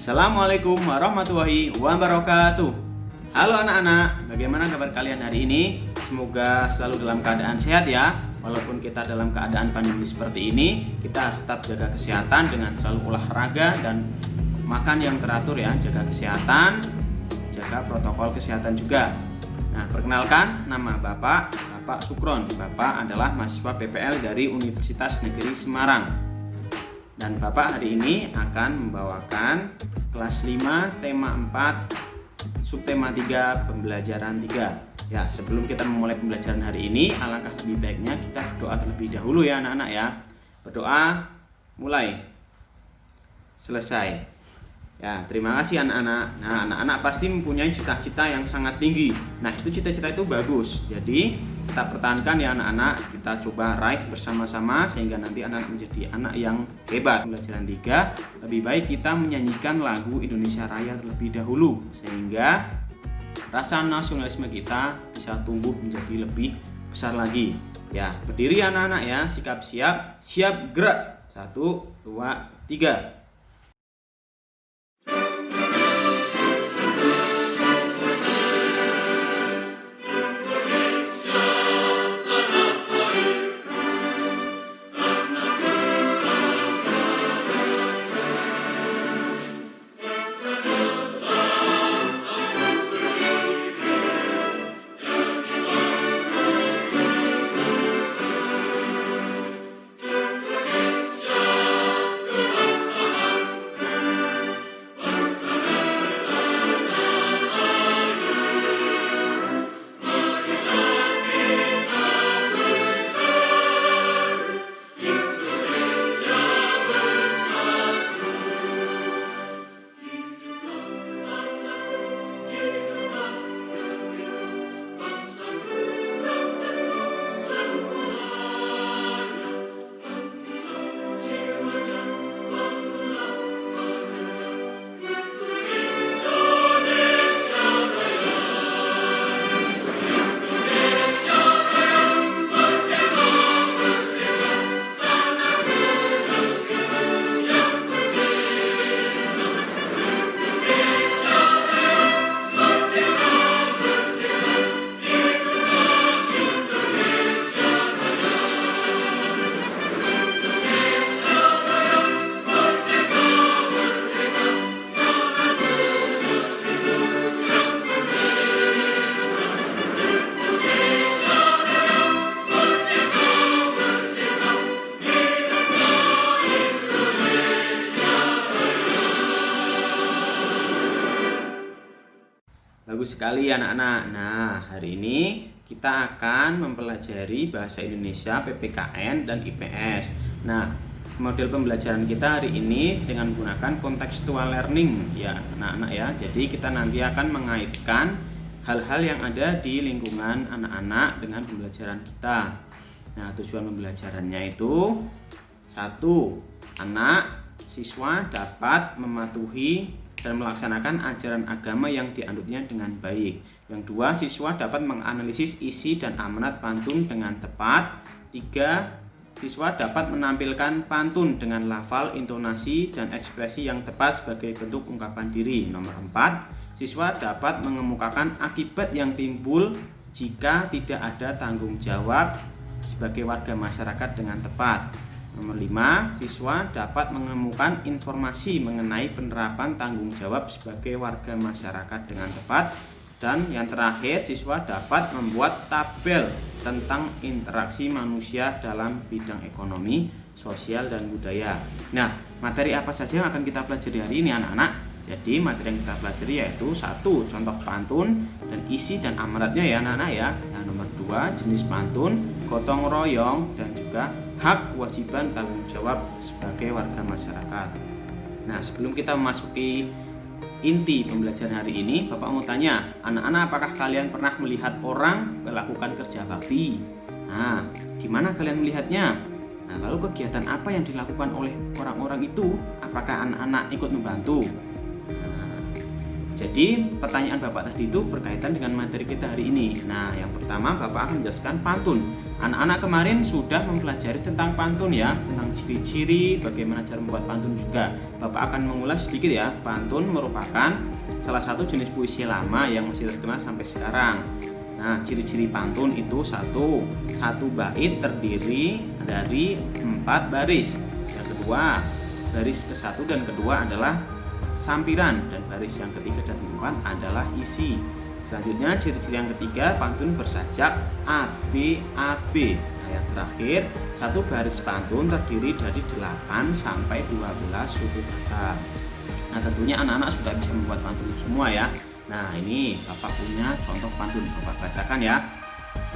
Assalamualaikum warahmatullahi wabarakatuh. Halo anak-anak, bagaimana kabar kalian hari ini? Semoga selalu dalam keadaan sehat ya. Walaupun kita dalam keadaan pandemi seperti ini, kita tetap jaga kesehatan dengan selalu olahraga dan makan yang teratur ya. Jaga kesehatan, jaga protokol kesehatan juga. Nah, perkenalkan, nama Bapak Sukron. Bapak adalah mahasiswa PPL dari Universitas Negeri Semarang. Dan Bapak hari ini akan membawakan kelas 5 tema 4 subtema 3 pembelajaran 3. Ya, sebelum kita memulai pembelajaran hari ini, alangkah lebih baiknya kita berdoa terlebih dahulu ya anak-anak ya. Berdoa, mulai, selesai. Ya, terima kasih anak-anak. Nah, anak-anak pasti mempunyai cita-cita yang sangat tinggi. Nah, itu cita-cita itu bagus. Jadi, kita pertahankan ya anak-anak. Kita coba raih bersama-sama sehingga nanti anak menjadi anak yang hebat. Pembelajaran 3, lebih baik kita menyanyikan lagu Indonesia Raya terlebih dahulu sehingga rasa nasionalisme kita bisa tumbuh menjadi lebih besar lagi. Ya, berdiri anak-anak ya. Sikap siap, siap gerak. 1, 2, 3. Bagus sekali anak-anak. Nah, hari ini kita akan mempelajari bahasa Indonesia, PPKN dan IPS. Nah, model pembelajaran kita hari ini dengan menggunakan contextual learning ya anak-anak ya. Jadi kita nanti akan mengaitkan hal-hal yang ada di lingkungan anak-anak dengan pembelajaran kita. Nah, tujuan pembelajarannya itu 1. Siswa dapat mematuhi dan melaksanakan ajaran agama yang dianutnya dengan baik. Yang 2, siswa dapat menganalisis isi dan amanat pantun dengan tepat. 3, siswa dapat menampilkan pantun dengan lafal, intonasi, dan ekspresi yang tepat sebagai bentuk ungkapan diri. Nomor 4, siswa dapat mengemukakan akibat yang timbul jika tidak ada tanggung jawab sebagai warga masyarakat dengan tepat. Nomor 5, siswa dapat menemukan informasi mengenai penerapan tanggung jawab sebagai warga masyarakat dengan tepat. Dan yang terakhir, siswa dapat membuat tabel tentang interaksi manusia dalam bidang ekonomi, sosial, dan budaya. Nah, materi apa saja yang akan kita pelajari hari ini anak-anak? Jadi materi yang kita pelajari yaitu 1. Contoh pantun dan isi dan amanatnya ya anak-anak ya. Nah, nomor 2, jenis pantun, gotong royong, dan juga hak, kewajiban, tanggung jawab sebagai warga masyarakat. Nah, sebelum kita memasuki inti pembelajaran hari ini, Bapak mau tanya, anak-anak apakah kalian pernah melihat orang melakukan kerja bakti? Nah, di mana kalian melihatnya? Nah, lalu kegiatan apa yang dilakukan oleh orang-orang itu? Apakah anak-anak ikut membantu? Nah, Jadi pertanyaan Bapak tadi itu berkaitan dengan materi kita hari ini. Nah, yang pertama Bapak akan menjelaskan pantun. Anak-anak kemarin sudah mempelajari tentang pantun ya, tentang ciri-ciri, bagaimana cara membuat pantun juga. Bapak akan mengulas sedikit ya. Pantun merupakan salah satu jenis puisi lama yang masih terkenal sampai sekarang. Nah, ciri-ciri pantun itu satu bait terdiri dari 4 baris. Yang kedua, baris ke-1 dan kedua adalah sampiran, dan baris yang ketiga dan keempat adalah isi. Selanjutnya ciri-ciri yang ketiga, pantun bersajak ABAB. Nah, yang terakhir, satu baris pantun terdiri dari 8 sampai 12 suku kata. Nah, tentunya anak-anak sudah bisa membuat pantun semua ya. Nah, ini Bapak punya contoh pantun, Bapak bacakan ya.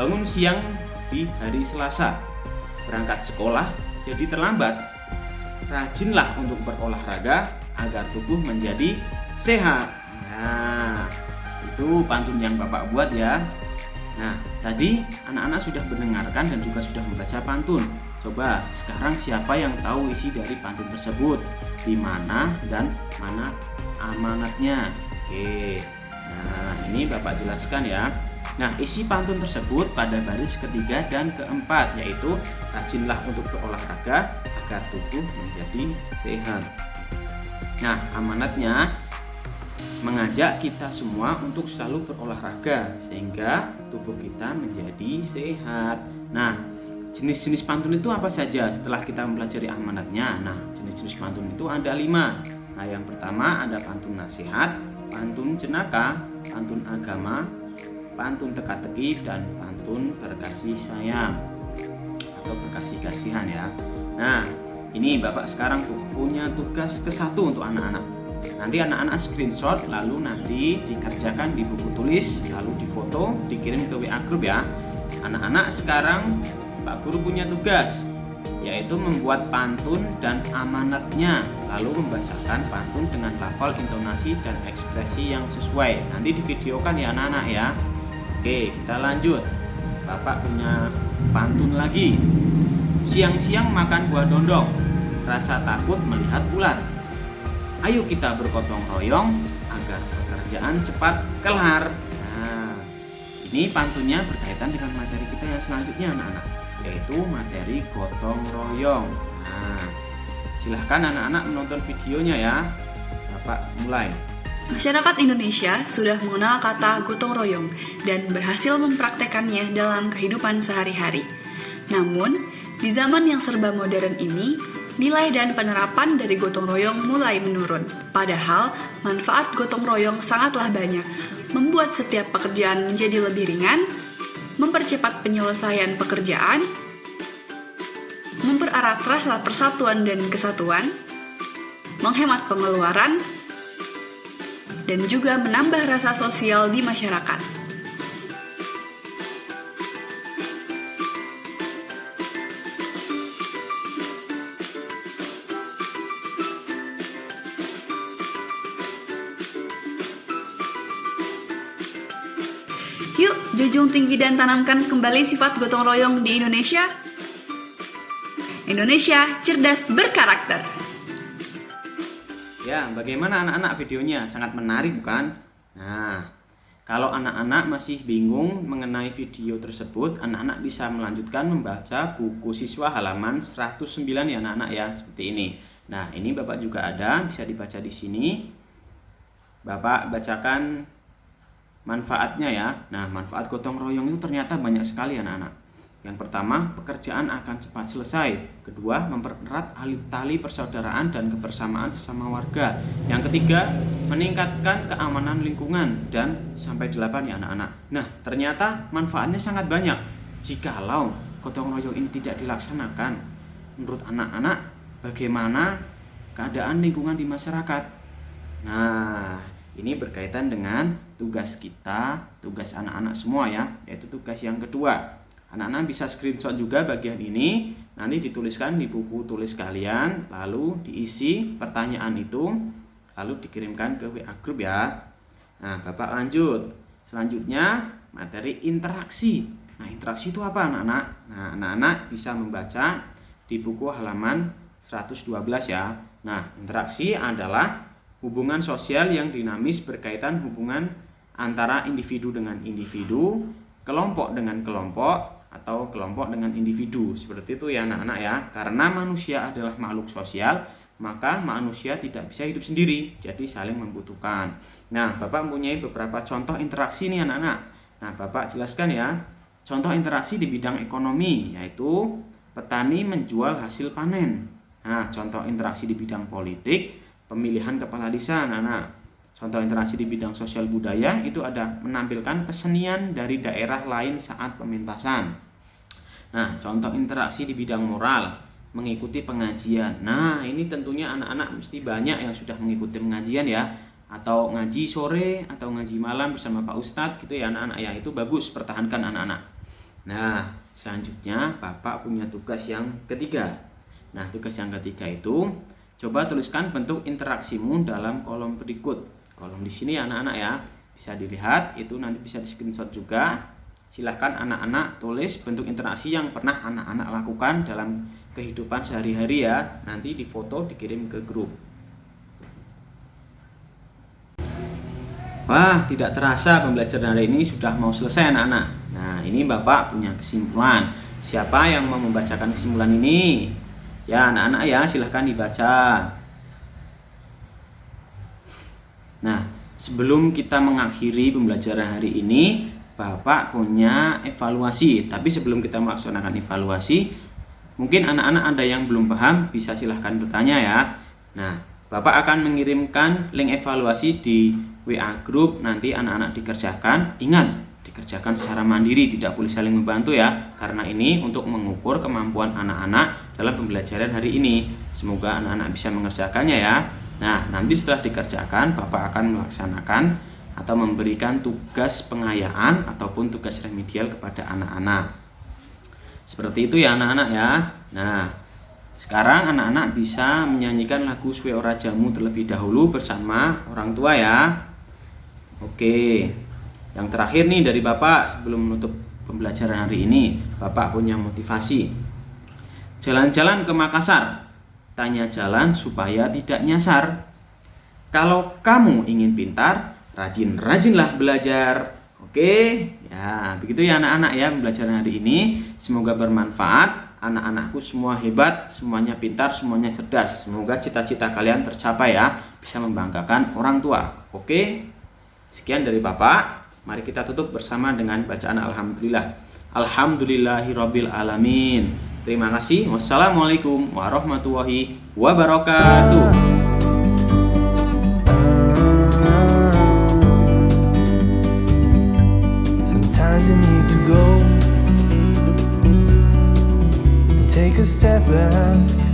Bangun siang di hari Selasa, berangkat sekolah jadi terlambat. Rajinlah untuk berolahraga agar tubuh menjadi sehat. Nah, itu pantun yang Bapak buat ya. Nah, tadi anak-anak sudah mendengarkan dan juga sudah membaca pantun. Coba sekarang siapa yang tahu isi dari pantun tersebut? Di mana dan mana amanatnya? Oke. Nah, ini Bapak jelaskan ya. Nah, isi pantun tersebut pada baris ketiga dan keempat, yaitu rajinlah untuk berolahraga agar tubuh menjadi sehat. Nah, amanatnya mengajak kita semua untuk selalu berolahraga sehingga tubuh kita menjadi sehat. Nah, jenis-jenis pantun itu apa saja setelah kita mempelajari amanatnya? Nah, jenis-jenis pantun itu ada 5. Nah, yang pertama ada pantun nasihat, pantun jenaka, pantun agama, pantun teka-teki, dan pantun berkasih sayang atau berkasih kasihan ya. Nah, ini Bapak sekarang punya tugas ke-1 untuk anak-anak. Nanti anak-anak screenshot, lalu nanti dikerjakan di buku tulis, lalu difoto, dikirim ke WA group ya. Anak-anak sekarang Pak Guru punya tugas, yaitu membuat pantun dan amanatnya, lalu membacakan pantun dengan lafal, intonasi, dan ekspresi yang sesuai. Nanti divideokan ya anak-anak ya. Oke, kita lanjut. Bapak punya pantun lagi. Siang-siang makan buah dondong, rasa takut melihat ular. Ayo kita bergotong royong agar pekerjaan cepat kelar. Nah, ini pantunnya berkaitan dengan materi kita yang selanjutnya anak-anak, yaitu materi gotong royong. Nah, silahkan anak-anak menonton videonya ya. Bapak mulai. Masyarakat Indonesia sudah mengenal kata gotong royong dan berhasil mempraktekannya dalam kehidupan sehari-hari. Namun, di zaman yang serba modern ini, nilai dan penerapan dari gotong royong mulai menurun. Padahal, manfaat gotong royong sangatlah banyak, membuat setiap pekerjaan menjadi lebih ringan, mempercepat penyelesaian pekerjaan, mempererat rasa persatuan dan kesatuan, menghemat pengeluaran, dan juga menambah rasa sosial di masyarakat. Yuk, junjung tinggi dan tanamkan kembali sifat gotong royong di Indonesia. Indonesia cerdas berkarakter. Ya, bagaimana anak-anak videonya? Sangat menarik bukan? Nah, kalau anak-anak masih bingung mengenai video tersebut, anak-anak bisa melanjutkan membaca buku siswa halaman 109 ya anak-anak ya, seperti ini. Nah, ini Bapak juga ada, bisa dibaca di sini. Bapak bacakan manfaatnya ya. Nah, manfaat gotong royong itu ternyata banyak sekali anak-anak. Yang pertama, pekerjaan akan cepat selesai. Kedua, mempererat tali persaudaraan dan kebersamaan sesama warga. Yang ketiga, meningkatkan keamanan lingkungan. Dan sampai 8 ya anak-anak. Nah, ternyata manfaatnya sangat banyak. Jikalau gotong royong ini tidak dilaksanakan, menurut anak-anak, bagaimana keadaan lingkungan di masyarakat? Nah, ini berkaitan dengan tugas kita, tugas anak-anak semua ya, yaitu tugas yang kedua. Anak-anak bisa screenshot juga bagian ini, nanti dituliskan di buku tulis kalian, lalu diisi pertanyaan itu, lalu dikirimkan ke WA group ya. Nah, Bapak lanjut. Selanjutnya, materi interaksi. Nah, interaksi itu apa anak-anak? Nah, anak-anak bisa membaca di buku halaman 112 ya. Nah, interaksi adalah hubungan sosial yang dinamis berkaitan hubungan antara individu dengan individu, kelompok dengan kelompok, atau kelompok dengan individu. Seperti itu ya anak-anak ya. Karena manusia adalah makhluk sosial, maka manusia tidak bisa hidup sendiri, jadi saling membutuhkan. Nah, Bapak mempunyai beberapa contoh interaksi nih anak-anak. Nah, Bapak jelaskan ya. Contoh interaksi di bidang ekonomi, yaitu petani menjual hasil panen. Nah, contoh interaksi di bidang politik, pemilihan kepala desa anak-anak. Contoh interaksi di bidang sosial budaya itu ada menampilkan kesenian dari daerah lain saat pementasan. Nah, contoh interaksi di bidang moral, mengikuti pengajian. Nah, ini tentunya anak-anak mesti banyak yang sudah mengikuti pengajian ya, atau ngaji sore atau ngaji malam bersama Pak Ustadz gitu ya anak-anak ya. Itu bagus, pertahankan anak-anak. Nah, selanjutnya Bapak punya tugas yang ketiga. Nah, tugas yang ketiga itu coba tuliskan bentuk interaksimu dalam kolom berikut. Kolom di sini anak-anak ya, bisa dilihat, itu nanti bisa di screenshot juga. Silahkan anak-anak tulis bentuk interaksi yang pernah anak-anak lakukan dalam kehidupan sehari-hari ya. Nanti difoto, dikirim ke grup. Wah, tidak terasa pembelajaran hari ini sudah mau selesai anak-anak. Nah, ini Bapak punya kesimpulan. Siapa yang mau membacakan kesimpulan ini? Ya anak-anak ya, silahkan dibaca. Nah, sebelum kita mengakhiri pembelajaran hari ini, Bapak punya evaluasi. Tapi sebelum kita melaksanakan evaluasi, mungkin anak-anak ada yang belum paham, bisa silahkan bertanya ya. Nah, Bapak akan mengirimkan link evaluasi di WA group, nanti anak-anak dikerjakan. Ingat, dikerjakan secara mandiri, tidak boleh saling membantu ya. Karena ini untuk mengukur kemampuan anak-anak dalam pembelajaran hari ini. Semoga anak-anak bisa mengerjakannya ya. Nah, nanti setelah dikerjakan, Bapak akan melaksanakan atau memberikan tugas pengayaan ataupun tugas remedial kepada anak-anak. Seperti itu ya anak-anak ya. Nah, sekarang anak-anak bisa menyanyikan lagu Suwe Ora Jamu terlebih dahulu bersama orang tua ya. Oke, yang terakhir nih dari Bapak sebelum menutup pembelajaran hari ini, Bapak punya motivasi. Jalan-jalan ke Makassar, tanya jalan supaya tidak nyasar. Kalau kamu ingin pintar, rajin-rajinlah belajar. Oke, ya begitu ya anak-anak ya pembelajaran hari ini. Semoga bermanfaat. Anak-anakku semua hebat, semuanya pintar, semuanya cerdas. Semoga cita-cita kalian tercapai ya, bisa membanggakan orang tua. Oke, sekian dari Bapak. Mari kita tutup bersama dengan bacaan Alhamdulillah. Alhamdulillahirabbil alamin. Terima kasih. Wassalamualaikum warahmatullahi wabarakatuh. Sometimes you need to go and take a step back.